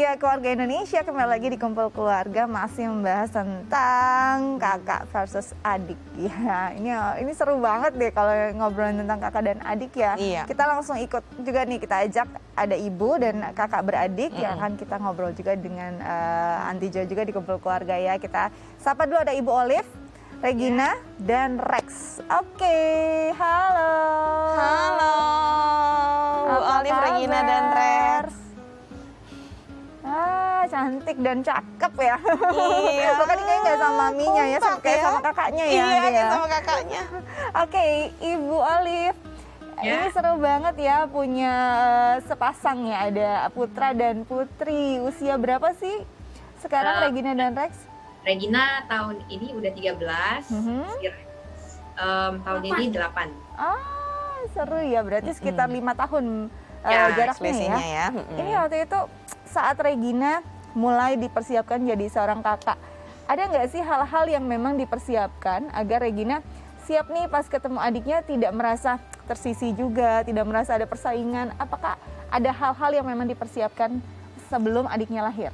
Ya, keluarga Indonesia kembali lagi di Kumpul Keluarga, masih membahas tentang kakak versus adik. Ya, ini seru banget deh kalau ngobrolin tentang kakak dan adik ya. Iya. Kita langsung ikut juga nih, kita ajak ada ibu dan kakak beradik yang akan kita ngobrol juga dengan Aunty Jo juga di Kumpul Keluarga ya. Kita sapa dulu, ada Ibu Olive, Regina, dan Rex. Oke, halo. Halo, Olive, Regina, dan Rex. Cantik dan cakep ya. Iya. Bahkan kayaknya nggak sama maminya ya, kayak sama kakaknya ya. Iya, kayak sama kakaknya. Oke, Ibu Olive. Ini seru banget ya punya sepasang ya, ada putra dan putri. Usia berapa sih sekarang Regina dan Rex? Regina tahun ini udah 13, tahun ini 8. Seru ya, berarti sekitar 5 tahun jaraknya ya. Ini waktu itu saat Regina mulai dipersiapkan jadi seorang kakak, ada nggak sih hal-hal yang memang dipersiapkan agar Regina siap nih pas ketemu adiknya, tidak merasa tersisih juga, tidak merasa ada persaingan? Apakah ada hal-hal yang memang dipersiapkan sebelum adiknya lahir?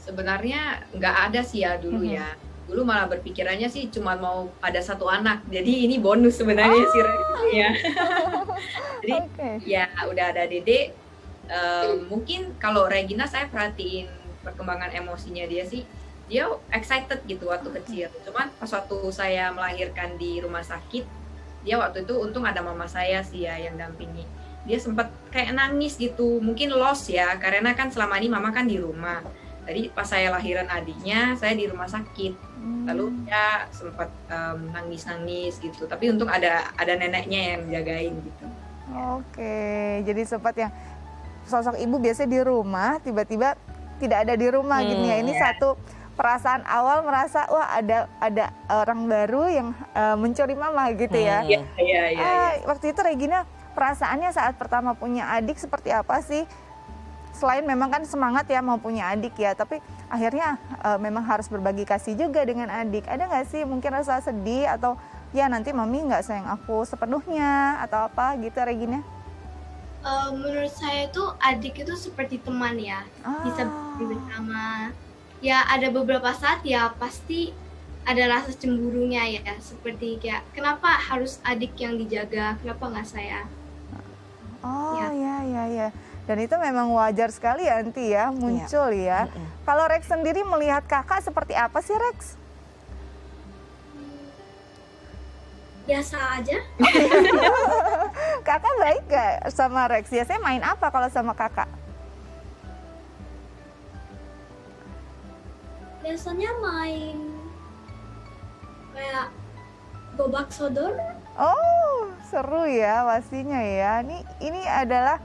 Sebenarnya nggak ada sih ya dulu ya. Dulu malah berpikirannya sih cuma mau ada satu anak, jadi ini bonus sebenarnya sih ya. Jadi ya udah ada Dede. Mungkin kalau Regina saya perhatiin perkembangan emosinya dia sih, dia excited gitu waktu kecil. Cuman pas waktu saya melahirkan di rumah sakit, dia waktu itu untung ada mama saya sih ya yang dampingi. Dia sempat kayak nangis gitu, mungkin lost ya, karena kan selama ini mama kan di rumah. Tadi pas saya lahiran adiknya, saya di rumah sakit. Lalu dia sempat nangis-nangis gitu. Tapi untung ada neneknya yang jagain gitu. Oke, jadi sempat yang sosok ibu biasanya di rumah, tiba-tiba tidak ada di rumah gitu ya. Ini satu perasaan awal merasa wah ada orang baru yang mencuri mama gitu ya. Iya. Waktu itu Regina perasaannya saat pertama punya adik seperti apa sih? Selain memang kan semangat ya mau punya adik ya, tapi akhirnya memang harus berbagi kasih juga dengan adik. Ada nggak sih mungkin rasa sedih atau ya nanti mami nggak sayang aku sepenuhnya atau apa gitu, Regina? Menurut saya itu adik itu seperti teman ya, bisa bersama. Ya ada beberapa saat ya pasti ada rasa cemburunya ya, seperti kayak kenapa harus adik yang dijaga, kenapa nggak saya? Ya. Dan itu memang wajar sekali ya, Aunty ya, muncul ya. Kalau Rex sendiri melihat kakak seperti apa sih, Rex? Biasa aja. Kakak baik gak sama Rex? Biasanya main apa kalau sama kakak? Biasanya main kayak gobak sodor. Oh, seru ya pastinya ya. Ini adalah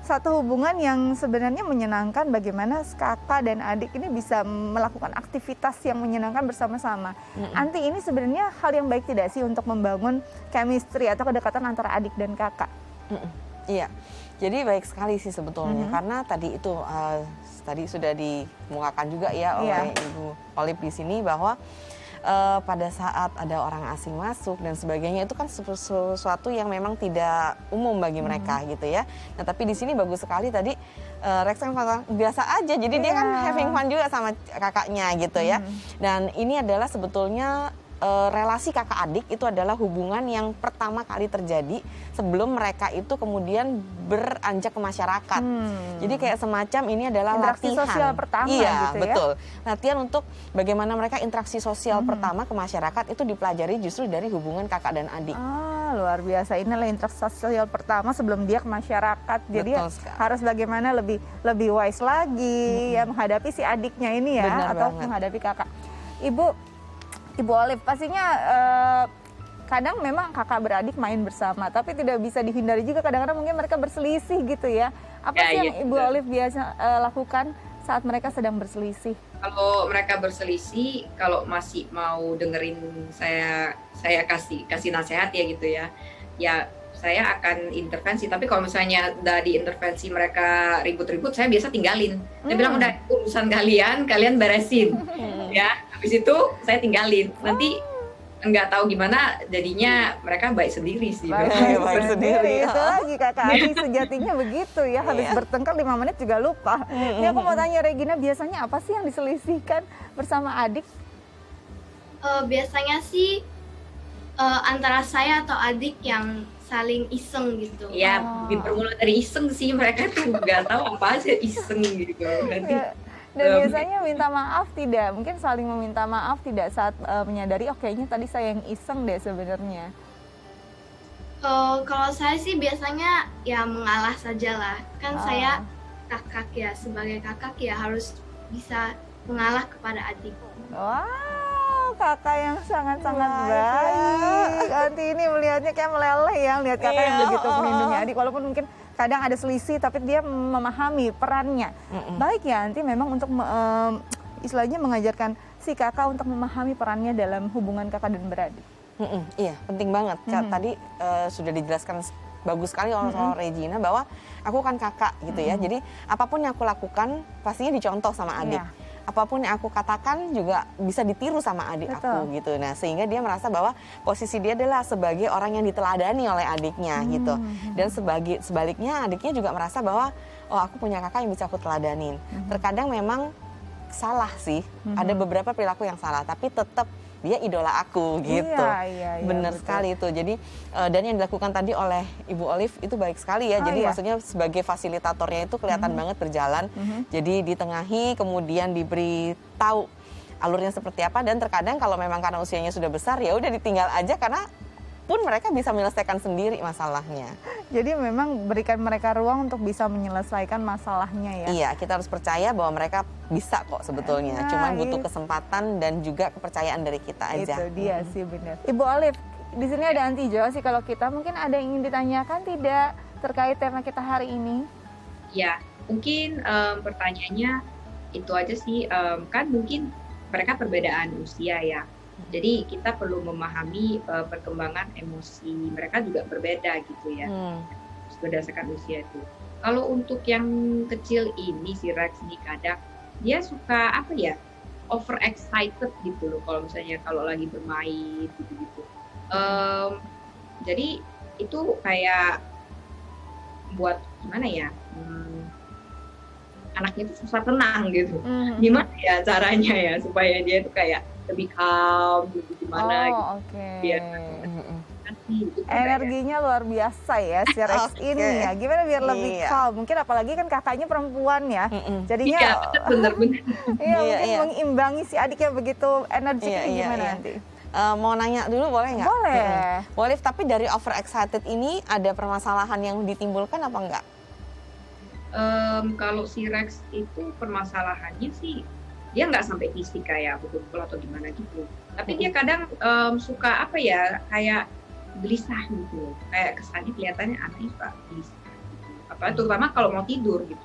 satu hubungan yang sebenarnya menyenangkan, bagaimana kakak dan adik ini bisa melakukan aktivitas yang menyenangkan bersama-sama. Aunty, ini sebenarnya hal yang baik tidak sih untuk membangun chemistry atau kedekatan antara adik dan kakak? Iya, jadi baik sekali sih sebetulnya, karena tadi itu tadi sudah dikemukakan juga ya oleh Ibu Olive di sini bahwa pada saat ada orang asing masuk dan sebagainya itu kan sesuatu yang memang tidak umum bagi mereka gitu ya. Nah tapi di sini bagus sekali tadi Rex kan biasa aja, jadi dia kan having fun juga sama kakaknya gitu ya. Dan ini adalah sebetulnya relasi kakak adik itu adalah hubungan yang pertama kali terjadi sebelum mereka itu kemudian beranjak ke masyarakat. Jadi kayak semacam ini adalah interaksi latihan sosial pertama gitu ya. Betul. Latihan untuk bagaimana mereka interaksi sosial pertama ke masyarakat itu dipelajari justru dari hubungan kakak dan adik. Luar biasa, inilah interaksi sosial pertama sebelum dia ke masyarakat. Jadi harus bagaimana lebih wise lagi ya menghadapi si adiknya ini ya. Benar atau banget. menghadapi kakak. Ibu Olive, pastinya kadang memang kakak beradik main bersama, tapi tidak bisa dihindari juga kadang-kadang mungkin mereka berselisih gitu ya. Apa sih yang Ibu Olive biasa lakukan saat mereka sedang berselisih? Kalau mereka berselisih, kalau masih mau dengerin saya kasih nasihat ya gitu ya, ya saya akan intervensi. Tapi kalau misalnya udah diintervensi mereka ribut-ribut, saya biasa tinggalin. Saya bilang udah urusan kalian beresin. Ya, habis itu saya tinggalin. Nanti nggak tahu gimana jadinya mereka baik sendiri sih. Baik sendiri. Itu lagi kakak adik sejatinya begitu ya, habis bertengkar 5 menit juga lupa. Ini aku mau tanya Regina, biasanya apa sih yang diselisihkan bersama adik? Biasanya sih antara saya atau adik yang saling iseng gitu. Ya, bermula dari iseng sih, mereka tuh nggak tahu apa aja iseng gitu. Dan biasanya minta maaf tidak? Mungkin saling meminta maaf tidak saat menyadari, oh kayaknya tadi saya yang iseng deh sebenarnya. Kalau saya sih biasanya ya mengalah saja lah. Kan saya kakak ya, sebagai kakak ya harus bisa mengalah kepada adik. Wow, kakak yang sangat-sangat baik. Nanti ini melihatnya kayak meleleh ya, lihat kakak yang begitu melindungi adik. Walaupun mungkin kadang ada selisih, tapi dia memahami perannya. Baik ya, nanti memang untuk istilahnya mengajarkan si kakak untuk memahami perannya dalam hubungan kakak dan beradik. Iya, penting banget. Tadi sudah dijelaskan bagus sekali oleh Regina bahwa aku kan kakak gitu ya. Jadi apapun yang aku lakukan pastinya dicontoh sama adik. Apapun yang aku katakan juga bisa ditiru sama adik aku gitu. Nah, sehingga dia merasa bahwa posisi dia adalah sebagai orang yang diteladani oleh adiknya gitu. Dan sebaliknya adiknya juga merasa bahwa oh, aku punya kakak yang bisa aku teladanin. Terkadang memang salah sih, ada beberapa perilaku yang salah, tapi tetap dia idola aku gitu. Iya, bener betul sekali itu. Jadi dan yang dilakukan tadi oleh Ibu Olive itu baik sekali ya. Jadi maksudnya sebagai fasilitatornya itu kelihatan banget berjalan. Jadi ditengahi, kemudian diberi tahu alurnya seperti apa, dan terkadang kalau memang karena usianya sudah besar ya udah ditinggal aja, karena pun mereka bisa menyelesaikan sendiri masalahnya. Jadi memang berikan mereka ruang untuk bisa menyelesaikan masalahnya ya. Iya, kita harus percaya bahwa mereka bisa kok sebetulnya. Cuman butuh kesempatan dan juga kepercayaan dari kita aja. Itu dia sih, benar. Ibu Olive, di sini ada Aunty Jo sih, kalau kita mungkin ada yang ingin ditanyakan tidak terkait tema kita hari ini? Ya, mungkin pertanyaannya itu aja sih, kan mungkin mereka perbedaan usia ya. Jadi kita perlu memahami perkembangan emosi mereka juga berbeda gitu ya, berdasarkan usia itu. Kalau untuk yang kecil ini si Rex ini kadang dia suka apa ya, over excited gitu loh kalau misalnya kalau lagi bermain gitu-gitu. Jadi itu kayak buat gimana ya, anaknya itu susah tenang gitu. Gimana ya caranya ya supaya dia itu kayak lebih calm gitu, gimana gitu. Biar energinya luar biasa ya si Rex ini ya. Gimana biar lebih calm? Mungkin apalagi kan kakaknya perempuan ya. Jadinya bener-bener. mungkin mengimbangi si adiknya begitu energik. Gimana nanti? Mau nanya dulu boleh nggak? Boleh. Boleh, tapi dari over excited ini ada permasalahan yang ditimbulkan apa enggak? Kalau si Rex itu permasalahannya sih dia nggak sampai fisik kayak pukul-pukul atau gimana gitu, tapi dia kadang suka apa ya, kayak gelisah gitu, kayak kesannya kelihatannya anaknya suka gelisah gitu, apa terutama kalau mau tidur gitu.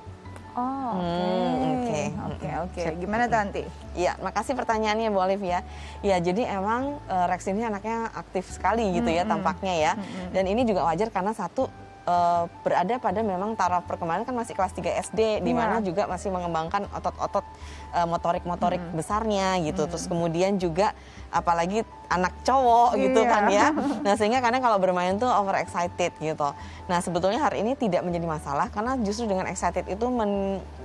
Oke. Gimana Tanti? Iya, makasih pertanyaannya Bu Olive ya. Ya, jadi emang Rex ini anaknya aktif sekali gitu ya tampaknya ya. Dan ini juga wajar karena satu berada pada memang taraf perkembangan kan masih kelas 3 SD, di mana juga masih mengembangkan otot-otot motorik besarnya gitu. Terus kemudian juga apalagi anak cowok gitu kan ya. Nah, sehingga kadang kalau bermain tuh over excited gitu. Nah, sebetulnya hari ini tidak menjadi masalah karena justru dengan excited itu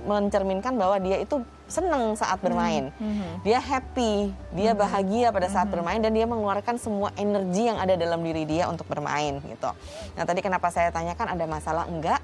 mencerminkan bahwa dia itu senang saat bermain. Dia happy, dia bahagia pada saat bermain, dan dia mengeluarkan semua energi yang ada dalam diri dia untuk bermain gitu. Nah, tadi kenapa saya tanyakan ada masalah enggak?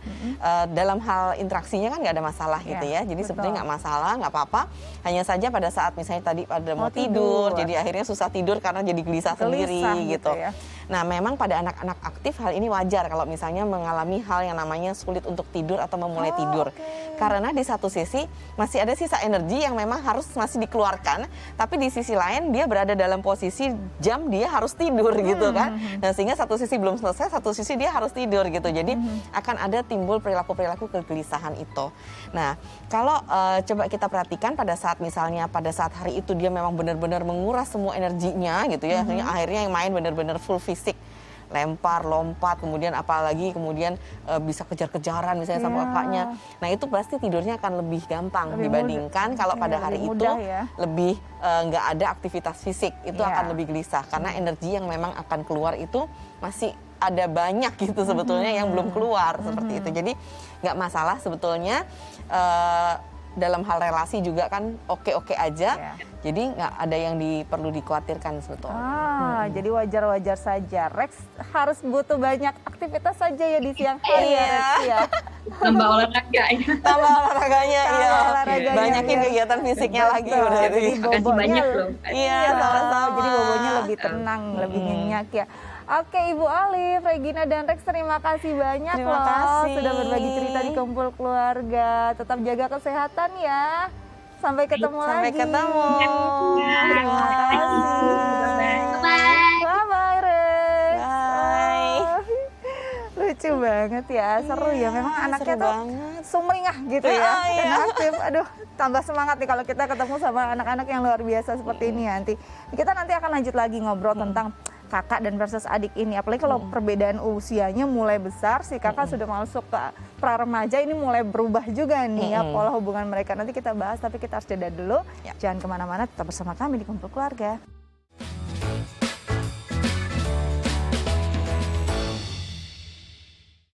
Dalam hal interaksinya kan nggak ada masalah gitu ya. Jadi sebetulnya nggak masalah, nggak apa-apa. Hanya saja pada saat misalnya tadi pada mau tidur, jadi akhirnya susah tidur karena jadi gelisah sendiri gitu. Ya. Nah, memang pada anak-anak aktif hal ini wajar kalau misalnya mengalami hal yang namanya sulit untuk tidur atau memulai tidur. Karena di satu sisi masih ada sisa energi yang memang harus masih dikeluarkan, tapi di sisi lain dia berada dalam posisi jam dia harus tidur gitu kan. Nah, sehingga satu sisi belum selesai, satu sisi dia harus tidur gitu. Jadi akan ada timbul perilaku-perilaku kegelisahan itu. Nah, kalau coba kita perhatikan pada saat misalnya pada saat hari itu dia memang benar-benar menguras semua energinya gitu ya, akhirnya yang main benar-benar full fisik. lempar, lompat, kemudian apalagi kemudian bisa kejar-kejaran misalnya sama kakaknya. Nah itu pasti tidurnya akan lebih gampang dibandingkan kalau pada hari itu lebih nggak ada aktivitas fisik, itu akan lebih gelisah karena energi yang memang akan keluar itu masih ada banyak gitu sebetulnya yang belum keluar seperti itu. Jadi nggak masalah sebetulnya. Dalam hal relasi juga kan oke-oke aja, jadi nggak ada yang perlu dikhawatirkan sebetulnya. Jadi wajar-wajar saja. Rex harus butuh banyak aktivitas saja ya di siang hari ya, Rex ya. Tambah olahraga ya. Tambah olahraganya ya. Banyakin kegiatan fisiknya lagi. Jadi Makasih banyak loh. Iya, sama-sama. Jadi bobonya lebih tenang, lebih nyenyak ya. Oke, Ibu Olive, Regina dan Rex, terima kasih banyak Terima kasih. sudah berbagi cerita di Kumpul Keluarga. Tetap jaga kesehatan ya. Sampai ketemu lagi. Sampai ketemu. Terima kasih. Bye. Bye-bye, Rex. Bye. Lucu banget ya, seru ya. Memang anaknya seru tuh banget. sumringah gitu ya, dan aktif. Aduh, tambah semangat nih kalau kita ketemu sama anak-anak yang luar biasa seperti ini nanti. Kita nanti akan lanjut lagi ngobrol tentang kakak dan versus adik ini. Apalagi kalau perbedaan usianya mulai besar, si kakak sudah masuk ke pra-remaja, ini mulai berubah juga nih ya pola hubungan mereka. Nanti kita bahas, tapi kita harus jeda dulu. Jangan kemana-mana, tetap bersama kami di Kumpul Keluarga.